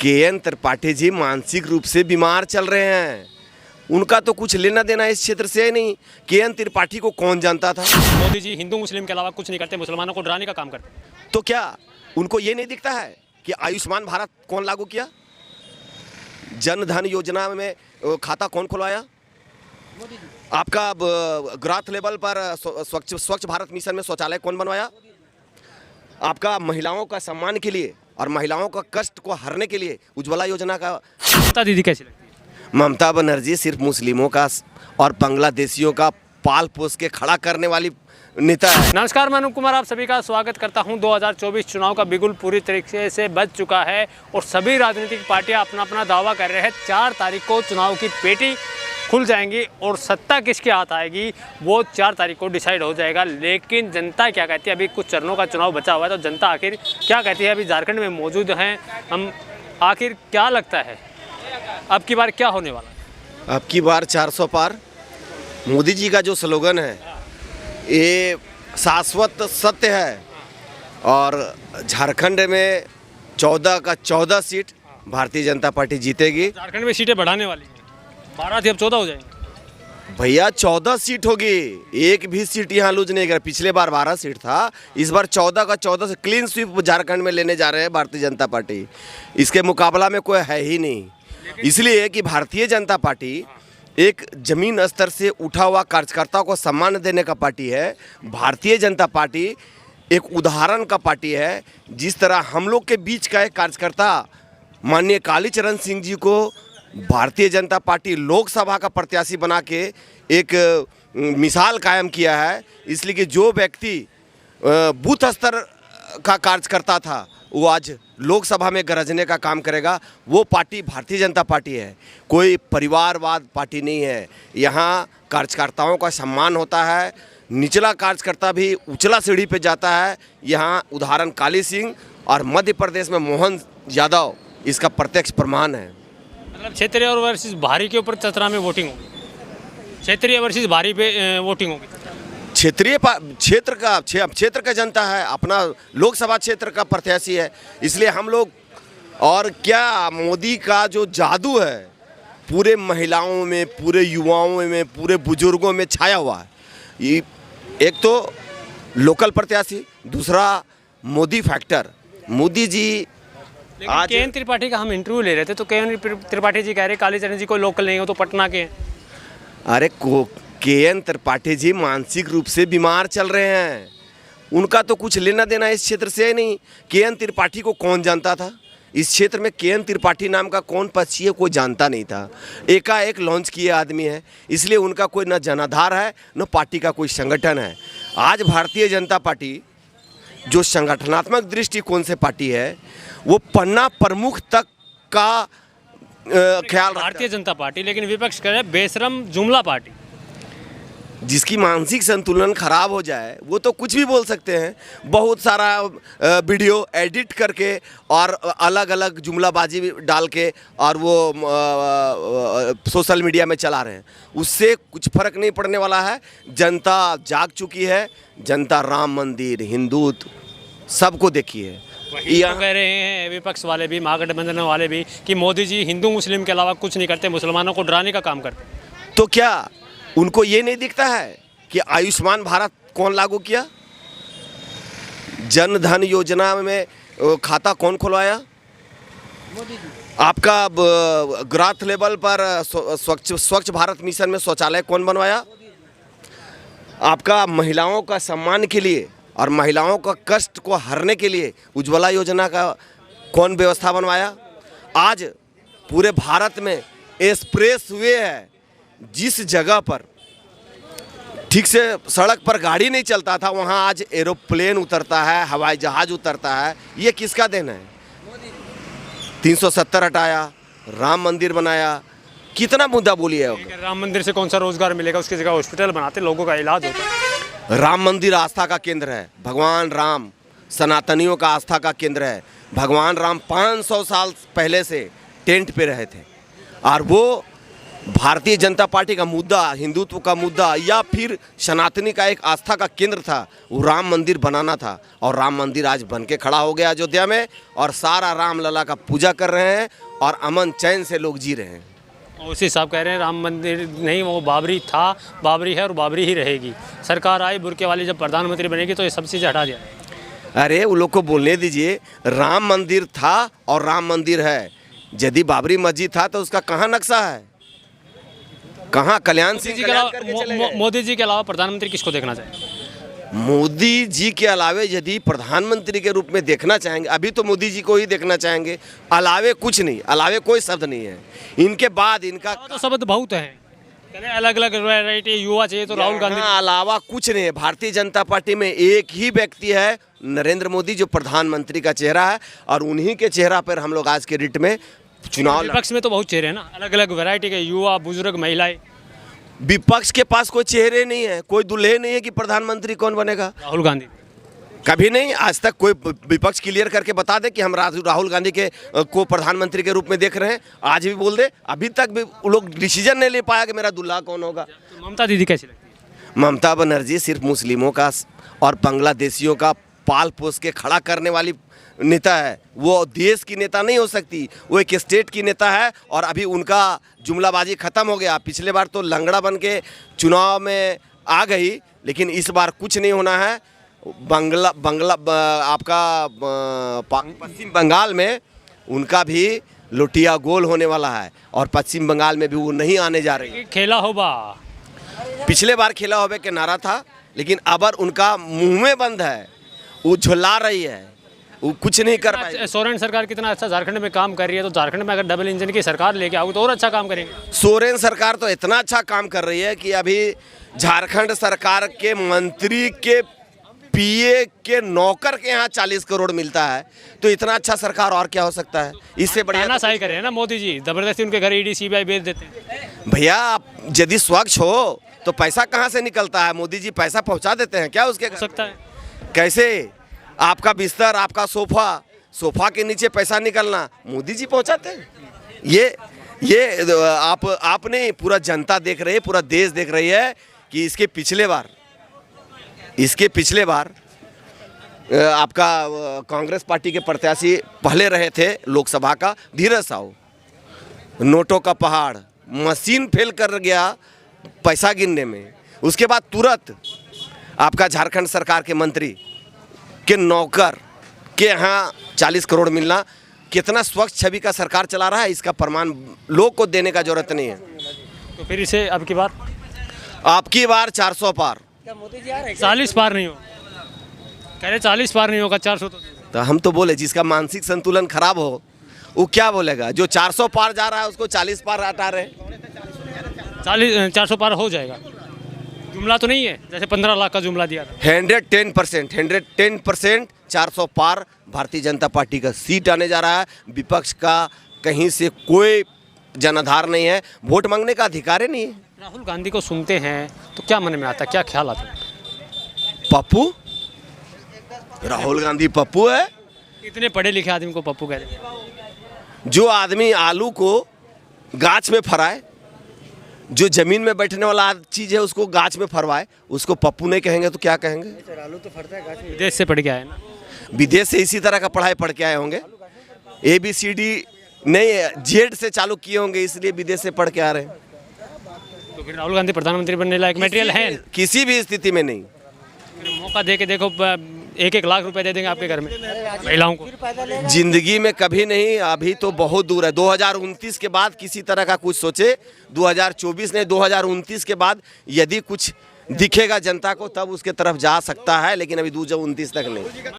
KN Tripathi ji मानसिक रूप से बीमार चल रहे हैं। उनका तो कुछ लेना देना इस क्षेत्र से नहीं। केएन त्रिपाठी को कौन जानता था? मोदी जी हिंदू मुस्लिम के अलावा कुछ नहीं करते, मुसलमानों को डराने का काम करते। तो क्या उनको ये नहीं दिखता है कि आयुष्मान भारत कौन लागू किया? जन धन योजना में खाता कौन खुलवाया? आपका ग्राथ लेवल पर स्वच्छ भारत मिशन में शौचालय कौन बनवाया? आपका महिलाओं का सम्मान के लिए और महिलाओं का कष्ट को हरने के लिए उज्ज्वला योजना का। ममता दीदी कैसी लगती है? ममता बनर्जी सिर्फ मुस्लिमों का और बांग्लादेशियों का पाल पोस के खड़ा करने वाली नेता है। नमस्कार, मैं अनुप कुमार आप सभी का स्वागत करता हूं। 2024 चुनाव का बिगुल पूरी तरीके से बज चुका है और सभी राजनीतिक पार्टियां अपना अपना दावा कर रहे हैं। 4 तारीख को चुनाव की पेटी खुल जाएंगी और सत्ता किसके हाथ आएगी वो 4 तारीख को डिसाइड हो जाएगा। लेकिन जनता क्या कहती है? अभी कुछ चरणों का चुनाव बचा हुआ है, तो जनता आखिर क्या कहती है? अभी झारखंड में मौजूद हैं हम। आखिर क्या लगता है अब की बार क्या होने वाला है? अब की बार 400 पार। मोदी जी का जो स्लोगन है ये शाश्वत सत्य है और झारखंड में 14 का 14 सीट भारतीय जनता पार्टी जीतेगी। झारखंड में सीटें बढ़ाने वाली हैं, 12 थी अब 14 हो जाएंगी। भैया 14 सीट होगी, एक भी सीट यहाँ लूज नहीं कर। पिछले बार 12 सीट था, इस बार 14 का 14 से क्लीन स्वीप झारखंड में लेने जा रहे हैं भारतीय जनता पार्टी। इसके मुकाबला में कोई है ही नहीं, इसलिए कि भारतीय जनता पार्टी एक जमीन स्तर से उठा हुआ कार्यकर्ताओं को सम्मान देने का पार्टी है। भारतीय जनता पार्टी एक उदाहरण का पार्टी है। जिस तरह हम लोग के बीच का एक कार्यकर्ता माननीय कालीचरण सिंह जी को भारतीय जनता पार्टी लोकसभा का प्रत्याशी बना के एक मिसाल कायम किया है, इसलिए कि जो व्यक्ति बूथ स्तर का कार्यकर्ता था वो आज लोकसभा में गरजने का काम करेगा। वो पार्टी भारतीय जनता पार्टी है, कोई परिवारवाद पार्टी नहीं है। यहाँ कार्यकर्ताओं का सम्मान होता है, निचला कार्यकर्ता भी उचला सीढ़ी पे जाता है। यहाँ उदाहरण काली सिंह और मध्य प्रदेश में मोहन यादव इसका प्रत्यक्ष प्रमाण है। मतलब क्षेत्रीय और वर्सेस भारी के ऊपर चतरा में वोटिंग होगी, क्षेत्रीय वर्सेस भारी पे वोटिंग होगी। क्षेत्र का जनता है, अपना लोकसभा क्षेत्र का प्रत्याशी है, इसलिए हम लोग। और क्या मोदी का जो जादू है पूरे महिलाओं में, पूरे युवाओं में, पूरे बुजुर्गों में छाया हुआ है। ये एक तो लोकल प्रत्याशी, दूसरा मोदी फैक्टर। मोदी जी आज केएन त्रिपाठी का हम इंटरव्यू ले रहे थे, तो केएन त्रिपाठी जी कह रहे कालीचरण जी कोई लोकल नहीं हो, तो पटना के हैं। अरे केएन त्रिपाठी जी मानसिक रूप से बीमार चल रहे हैं। उनका तो कुछ लेना देना इस क्षेत्र से नहीं। केएन त्रिपाठी को कौन जानता था? इस क्षेत्र में केएन त्रिपाठी नाम का कौन पक्षी है कोई जानता नहीं था। एकाएक लॉन्च किए आदमी है, इसलिए उनका कोई न जनाधार है न पार्टी का कोई संगठन है। आज भारतीय जनता पार्टी जो संगठनात्मक दृष्टिकोण से पार्टी है वो पन्ना प्रमुख तक का ख्याल। भारतीय जनता पार्टी लेकिन विपक्ष कह रहे हैं बेशरम जुमला पार्टी। जिसकी मानसिक संतुलन खराब हो जाए वो तो कुछ भी बोल सकते हैं। बहुत सारा वीडियो एडिट करके और अलग अलग जुमलाबाजी डाल के और वो सोशल मीडिया में चला रहे हैं, उससे कुछ फर्क नहीं पड़ने वाला है। जनता जाग चुकी है, जनता राम मंदिर, हिंदुत्व सबको देखी है। तो कह रहे हैं विपक्ष वाले भी, महागठबंधन वाले भी, कि मोदी जी हिंदू मुस्लिम के अलावा कुछ नहीं करते, मुसलमानों को डराने का काम करते। तो क्या उनको ये नहीं दिखता है कि आयुष्मान भारत कौन लागू किया? जन धन योजना में खाता कौन खुलवाया? आपका ग्राथ लेवल पर स्वच्छ भारत मिशन में शौचालय कौन बनवाया? आपका महिलाओं का सम्मान के लिए और महिलाओं का कष्ट को हरने के लिए उज्ज्वला योजना का कौन व्यवस्था बनवाया? आज पूरे भारत में एक्सप्रेस वे है, जिस जगह पर ठीक से सड़क पर गाड़ी नहीं चलता था वहाँ आज एरोप्लेन उतरता है, हवाई जहाज उतरता है। ये किसका देन है? 370 हटाया, राम मंदिर बनाया, कितना मुद्दा बोलिए। राम मंदिर से कौन सा रोजगार मिलेगा? उसकी जगह हॉस्पिटल बनाते, लोगों का इलाज होता है। राम मंदिर आस्था का केंद्र है। भगवान राम सनातनियों का आस्था का केंद्र है। भगवान राम 500 साल पहले से टेंट पे रहे थे और वो भारतीय जनता पार्टी का मुद्दा, हिंदुत्व का मुद्दा या फिर सनातनी का एक आस्था का केंद्र था, वो राम मंदिर बनाना था। और राम मंदिर आज बन के खड़ा हो गया अयोध्या में, और सारा राम लला का पूजा कर रहे हैं और अमन चैन से लोग जी रहे हैं। उसी साहब कह रहे हैं राम मंदिर नहीं, वो बाबरी था, बाबरी है और बाबरी ही रहेगी। सरकार आई बुर्के वाली जब प्रधानमंत्री बनेगी तो ये सब चीज़ें हटा दिया। अरे वो लोग को बोलने दीजिए, राम मंदिर था और राम मंदिर है। यदि बाबरी मस्जिद था तो उसका कहाँ नक्शा है, कहाँ कल्याण सिंह कल्याण करके चले गए? मोदी जी के अलावा प्रधानमंत्री किसको देखना चाहिए? मोदी जी के अलावे यदि प्रधानमंत्री के रूप में देखना चाहेंगे, अभी तो मोदी जी को ही देखना चाहेंगे, अलावे कुछ नहीं, अलावे कोई शब्द नहीं है। इनके बाद इनका तो शब्द बहुत हैं, अलग अलग वैरायटी युवा चाहिए तो राहुल गांधी। अलावा कुछ नहीं है। भारतीय जनता पार्टी में एक ही व्यक्ति है, नरेंद्र मोदी, जो प्रधानमंत्री का चेहरा है, और उन्हीं के चेहरा पर हम लोग आज के रिट में चुनाव। विपक्ष में तो बहुत चेहरे हैं ना, अलग अलग वैरायटी के युवा, बुजुर्ग, महिलाएं। विपक्ष के पास कोई चेहरे नहीं है, कोई दुल्हे नहीं है कि प्रधानमंत्री कौन बनेगा। राहुल गांधी कभी नहीं, आज तक कोई विपक्ष क्लियर करके बता दे कि हम राहुल गांधी के को प्रधानमंत्री के रूप में देख रहे हैं। आज भी बोल दे, अभी तक भी वो लोग डिसीजन नहीं ले पाया कि मेरा दुल्हा कौन होगा। तो ममता दीदी कैसी लगती है? ममता बनर्जी सिर्फ मुस्लिमों का और बांग्लादेशियों का पाल पोस के खड़ा करने वाली नेता है। वो देश की नेता नहीं हो सकती, वो एक स्टेट की नेता है। और अभी उनका जुमलाबाजी ख़त्म हो गया। पिछले बार तो लंगड़ा बन के चुनाव में आ गई, लेकिन इस बार कुछ नहीं होना है। आपका पश्चिम बंगाल में उनका भी लोटिया गोल होने वाला है, और पश्चिम बंगाल में भी वो नहीं आने जा रही। खेला होगा, पिछले बार खेला होगा के नारा था, लेकिन अब उनका मुंह में बंद है, वो झुला रही है, वो कुछ नहीं कर पाएगी। सोरेन सरकार कितना अच्छा झारखंड में काम कर रही है, तो झारखंड में अगर डबल इंजन की सरकार लेके आओगे तो और अच्छा काम करेंगे। सोरेन सरकार तो इतना अच्छा काम कर रही है कि अभी झारखंड सरकार के मंत्री के पीए के नौकर के यहाँ 40 करोड़ मिलता है, तो इतना अच्छा सरकार और क्या हो सकता है। इससे बढ़िया सही करे ना मोदी जी, जबरदस्ती उनके घर ईडी सीबीआई भेज देते हैं। भैया, आप यदि स्वच्छ हो तो पैसा कहाँ से निकलता है? मोदी जी पैसा पहुँचा देते हैं क्या उसके? सकता है कैसे? आपका बिस्तर, आपका सोफा के नीचे पैसा निकलना मोदी जी पहुंचाते हैं। ये आपने पूरा जनता देख रही है, पूरा देश देख रही है कि इसके पिछले बार आपका कांग्रेस पार्टी के प्रत्याशी पहले रहे थे लोकसभा का, धीरज साहू। नोटों का पहाड़, मशीन फेल कर गया पैसा गिनने में। उसके बाद तुरंत आपका झारखंड सरकार के मंत्री के नौकर के यहाँ 40 करोड़ मिलना, कितना स्वच्छ छवि का सरकार चला रहा है, इसका प्रमाण लोग को देने का जरूरत नहीं है। तो फिर इसे अब की बार 400 पार। 40 पार नहीं हो, कह रहे 40 पार नहीं होगा, 400 तो हम तो बोले जिसका मानसिक संतुलन खराब हो वो क्या बोलेगा? जो 400 पार जा रहा है उसको 40 पार हटा रहे। 400 पार हो जाएगा। जुमला तो नहीं है जैसे 15 लाख का जुमला दिया था। 110% 400 पार भारतीय जनता पार्टी का सीट आने जा रहा है। विपक्ष का कहीं से कोई जनाधार नहीं है, वोट मांगने का अधिकार ही नहीं है। राहुल गांधी को सुनते हैं तो क्या मन में आता है, क्या ख्याल आता है? पप्पू, राहुल गांधी पप्पू है। इतने पढ़े लिखे आदमी को पप्पू कहते हैं? जो आदमी आलू को गाछ में फराए, जो जमीन में बैठने वाला चीज है उसको गाछ में फरवाए, उसको पप्पू नहीं कहेंगे तो क्या कहेंगे? आलू तो फरता है गाछ में। विदेश से पढ़ के आए ना? विदेश से इसी तरह का पढ़ाई पढ़ के आए होंगे। ABCD नहीं, Z से चालू किए होंगे, इसलिए विदेश से पढ़ के आ रहे हैं। तो फिर राहुल गांधी प्रधानमंत्री बनने लायक मटेरियल है? किसी भी स्थिति में नहीं। मौका दे के देखो, 1-1 लाख रुपए दे देंगे आपके घर में महिलाओं को। जिंदगी में कभी नहीं, अभी तो बहुत दूर है। 2029 के बाद किसी तरह का कुछ सोचे। 2024 नहीं, 2029 के बाद यदि कुछ दिखेगा जनता को तब उसके तरफ जा सकता है, लेकिन अभी 2029 तक नहीं।